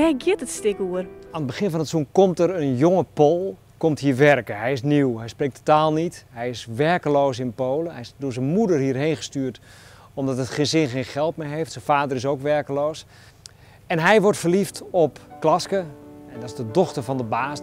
Waar gaat het stuk over? Aan het begin van het seizoen komt er een jonge Pool komt hier werken. Hij is nieuw, hij spreekt de taal niet. Hij is werkeloos in Polen. Hij is door zijn moeder hierheen gestuurd omdat het gezin geen geld meer heeft. Zijn vader is ook werkeloos. En hij wordt verliefd op Klaske. En dat is de dochter van de baas.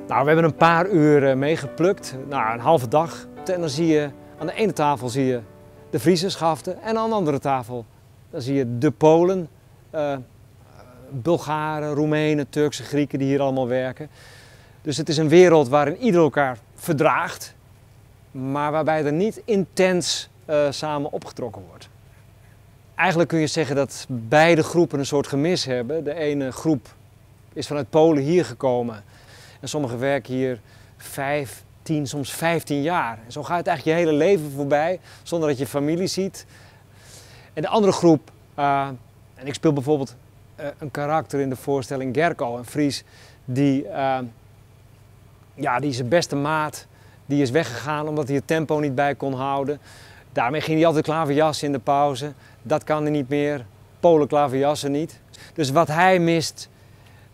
Nou, we hebben een paar uur meegeplukt. Nou, een halve dag. En dan zie je aan de ene tafel zie je de Friese schaften. En aan de andere tafel dan zie je de Polen. Bulgaren, Roemenen, Turkse Grieken die hier allemaal werken. Dus het is een wereld waarin ieder elkaar verdraagt, maar waarbij er niet intens samen opgetrokken wordt. Eigenlijk kun je zeggen dat beide groepen een soort gemis hebben. De ene groep is vanuit Polen hier gekomen en sommigen werken hier 5, 10, soms 15 jaar. En zo gaat het eigenlijk je hele leven voorbij zonder dat je familie ziet. En de andere groep, en ik speel bijvoorbeeld een karakter in de voorstelling, Gerco, een Fries, die zijn beste maat, die is weggegaan omdat hij het tempo niet bij kon houden. Daarmee ging hij altijd klaverjassen in de pauze. Dat kan hij niet meer. Polen klaverjassen niet. Dus wat hij mist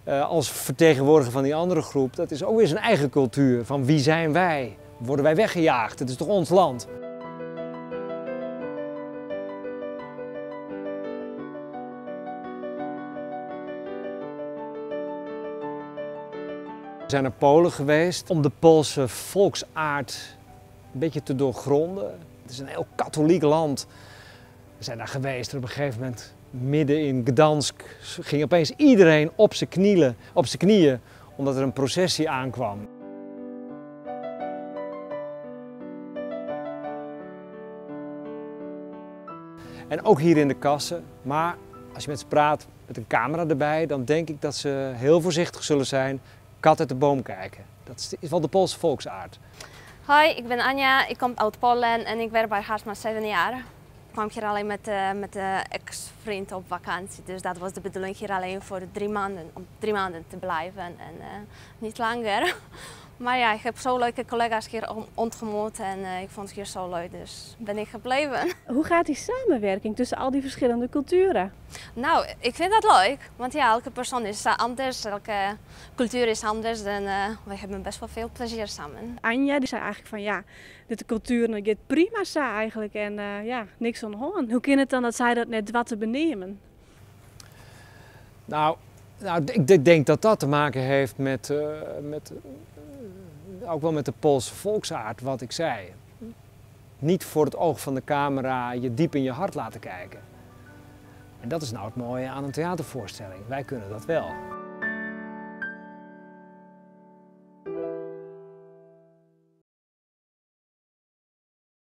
als vertegenwoordiger van die andere groep, dat is ook weer zijn eigen cultuur. Van wie zijn wij? Worden wij weggejaagd? Het is toch ons land? We zijn naar Polen geweest om de Poolse volksaard een beetje te doorgronden. Het is een heel katholiek land. We zijn daar geweest en op een gegeven moment midden in Gdansk ging opeens iedereen op zijn knieën omdat er een processie aankwam. En ook hier in de kassen, maar als je met ze praat met een camera erbij, dan denk ik dat ze heel voorzichtig zullen zijn. Kat uit de boom kijken. Dat is wel de Poolse volksaard. Hoi, ik ben Anja, ik kom uit Polen en ik werk bij Harsma 7 jaar. Ik kwam hier alleen met de ex-vriend op vakantie, dus dat was de bedoeling hier alleen voor 3 maanden, om 3 maanden te blijven en niet langer. Maar ja, ik heb zo leuke collega's hier ontmoet en ik vond het hier zo leuk, dus ben ik gebleven. Hoe gaat die samenwerking tussen al die verschillende culturen? Nou, ik vind dat leuk, want ja, elke persoon is anders, elke cultuur is anders en we hebben best wel veel plezier samen. Anja die zei eigenlijk van ja, de cultuur gaat prima zo eigenlijk en niks aan de hand. Hoe kan het dan dat zij dat net wat te benemen? Nou, ik denk dat dat te maken heeft ook wel met de Poolse volksaard, wat ik zei. Niet voor het oog van de camera je diep in je hart laten kijken. En dat is nou het mooie aan een theatervoorstelling. Wij kunnen dat wel.